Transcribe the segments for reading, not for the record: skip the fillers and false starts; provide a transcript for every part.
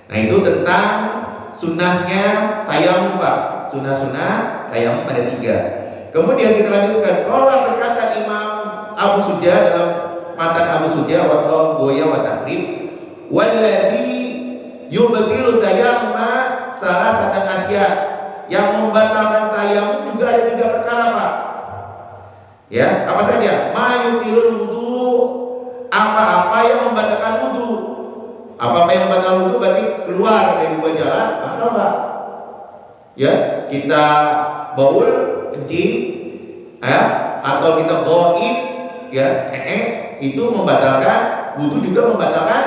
Nah itu tentang sunnahnya tayamum Pak. Sunnah-sunnah tayamum ada 3. Kemudian kita lanjutkan. Qala berkata Imam Abu Suja dalam matan Abu Suja wa Goya wa Takrib, wallazi yubtilu tayammuma salasatan asya. Yang membatalkan tayamum juga ada 3 perkara Pak. Ya, apa saja? Mayutilul wudu, apa-apa yang membatalkan wudu. Apa-apa yang membatalkan wudu berarti keluar dari 2 jalan, batal Pak. Ya, kita baul, kencing, ya, atau kita ghaib, ya, itu membatalkan wudu, juga membatalkan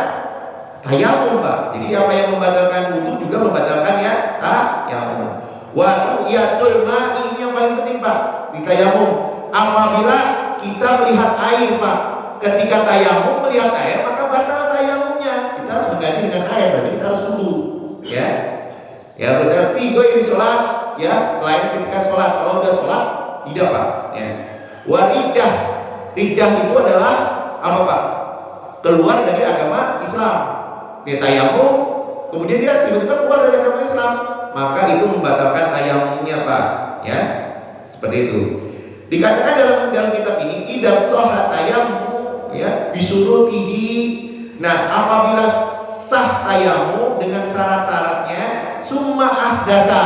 tayamum Pak. Jadi apa yang membatalkan wudu juga membatalkan ya tayamum. Wa ru'yatul ma'i, ini yang paling penting Pak di tayamum. Apabila kita melihat air Pak, ketika tayamum melihat air maka batal tayamumnya. Kita harus mengganti dengan air, berarti kita harus wudu. Ya, ya betul. Figo ini sholat, ya selain ketika sholat. Kalau udah sholat tidak Pak. Ya. Waridah, ridah itu adalah apa Pak? Keluar dari agama Islam. Dia tayamum, kemudian dia tiba-tiba keluar dari agama Islam, maka itu membatalkan tayamumnya Pak. Ya, seperti itu. Dikatakan dalam kitab ini idza shahha tayamum, ya, bisurutihi. Nah, apabila sah tayamum dengan syarat-syaratnya, summa ahdasa,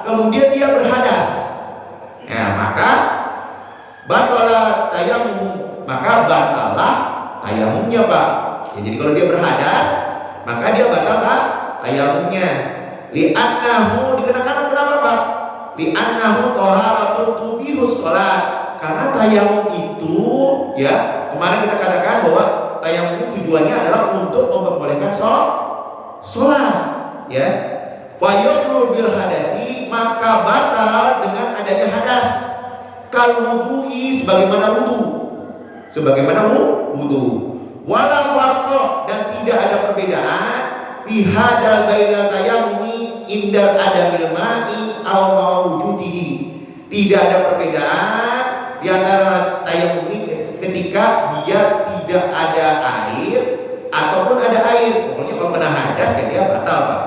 kemudian dia berhadas, ya, maka batalah tayamum, maka batalah tayamumnya Pak. Ya, jadi kalau dia berhadas, maka dia batal tayamumnya. Li'annahu, dikenakan kenapa Pak? Li'annahu taharatun tubihus sholat. Karena tayamum itu, ya, kemarin kita katakan bahwa tayamum itu tujuannya adalah untuk memperbolehkan sholat, ya. Fayaqulu bil hadasi, maka batal dengan adanya hadas. Kal wudu'i, sebagaimana wudu. Wala farqa, dan tidak ada perbedaan fi hadal bainal tayammumi indal adamil ma'i aw mawjudihi. Tidak ada perbedaan di antara tayamum ini ketika dia tidak ada air ataupun ada air. Pokoknya kalau kena hadas ya dia batal Pak.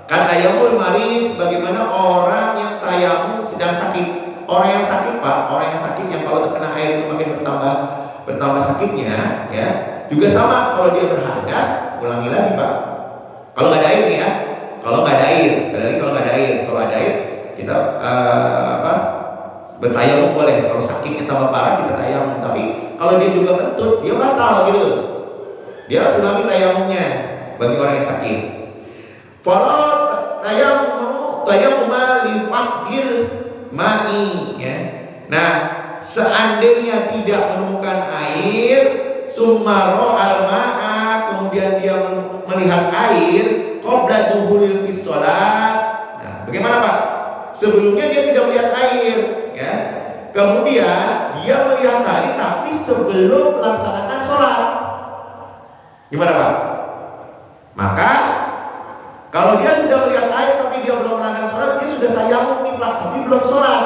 Kan tayamul marid, sebagaimana orang yang tayamum sedang sakit. Orang yang sakit Pak, orang yang sakit yang kalau terkena air itu makin bertambah sakitnya, ya. Juga sama kalau dia berhadas, ulangi lagi Pak. Kalau nggak ada air nih ya, kalau nggak ada air, sekali lagi kalau nggak ada air, kalau ada air kita bertayamum boleh. Kalau sakitnya tambah parah kita tayamum, tapi kalau dia juga kentut dia batal gitu. Dia harus ulangi tayamumnya bagi orang yang sakit. Kalau tayamum li faqdil ma'i, ya. Nah, seandainya tidak menemukan air, sumaro al-ma'a, kemudian dia melihat air qabla duhulil fis shalat. Nah, bagaimana Pak? Sebelumnya dia tidak melihat air, ya. Kemudian dia melihat air tapi sebelum melaksanakan sholat. Gimana Pak? Maka kalau dia sudah melihat air tapi dia belum melaksanakan sholat, dia sudah tayamum nih Pak, tapi belum sholat.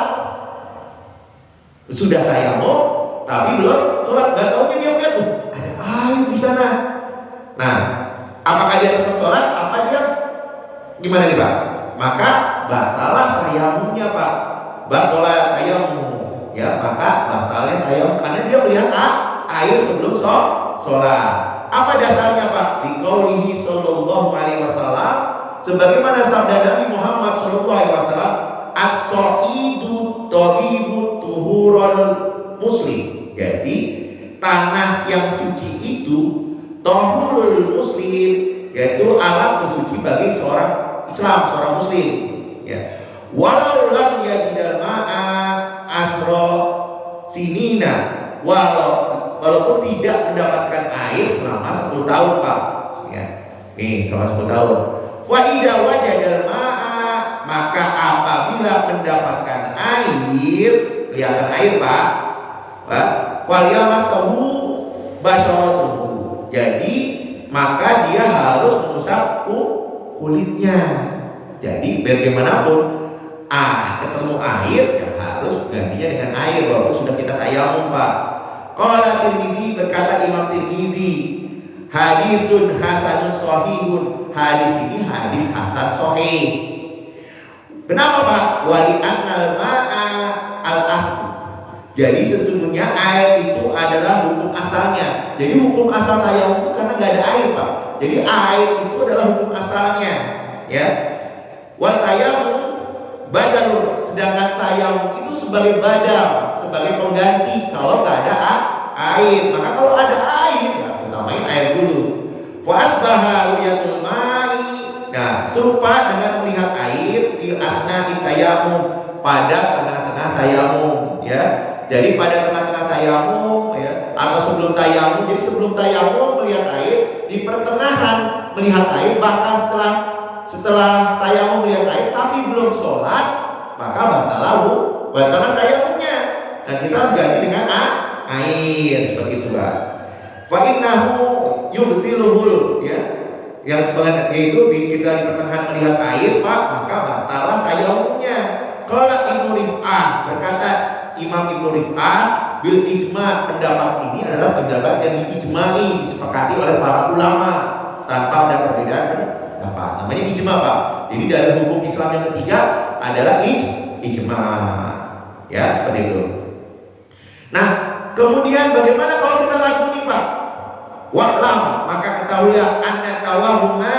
Sudah tayamum tapi belum sholat. Gak tahu dia melihat ada air di sana. Nah, apakah dia tetap sholat? Apa dia gimana nih Pak? Maka batalah tayamumnya Pak. Batalah tayamum, ya, maka batalnya tayamum karena dia melihat air sebelum sholat. Apa dasarnya Pak? Di qaulihi sallallahu alaihi wasallam, sebagaimana sabda Nabi Muhammad sallallahu alaihi wasallam, as-sa'idu tabibut tuhurul muslim. Jadi tanah yang suci itu tahurul muslim, yaitu alat bersuci bagi seorang Islam, seorang muslim, ya. Walau lam yajidal ma'a asra sinina, walaupun tidak mendapatkan air selama 10 tahun Pak, ya. Nih selama 10 tahun. Fa idza wajadal ma'a, maka apabila mendapatkan air, kelihatan air Pak, wal yamasahu basyaratuhu. Jadi maka dia harus mengusap kulitnya. Jadi bagaimanapun ketemu air ya harus gantinya dengan air walaupun sudah kita tayamum Pak. Qala Tirmizi, berkata Imam Tirmizi, hadisun hasanun shahihun, hadis ini hadis hasan sahih. Kenapa Pak? Wali annal ma'a al asli. Jadi sesungguhnya air itu adalah hukum asalnya. Jadi hukum asal tayamum itu karena nggak ada air Pak. Jadi air itu adalah hukum asalnya, ya. Wal tayamum badalun, sedangkan tayamum itu sebagai badal, sebagai pengganti kalau nggak ada air. Maka kalau ada air, ya utamain air dulu. Fa asbaha ru'yatul ma'i. Nah, serupa dengan melihat air di asna'i tayamum, pada tengah-tengah tayamum, ya. Jadi pada tengah-tengah tayamum, ya, atau sebelum tayamum. Jadi sebelum tayamum melihat air, di pertengahan melihat air, bahkan setelah tayamum melihat air tapi belum sholat, maka batalan tayamumnya. Nah, kita harus ganti dengan air seperti itu Pak. Fa innahu yubtiluhul, ya. Yang sebagian yaitu kita di pertengahan melihat air Pak, maka batalan tayamumnya. Qala Ibnu Rif'ah, berkata Imam Ibnu Rif'ah, bil ijma, pendapat ini adalah pendapat yang diijmai, disepakati oleh para ulama tanpa ada perbedaan pendapat. Namanya ijma Pak. Jadi dari hukum Islam yang ketiga adalah ijma. Ya, seperti itu. Nah, kemudian bagaimana kalau kita ragu nih Pak? Wa'lam, maka ketahuilah anna tawahuma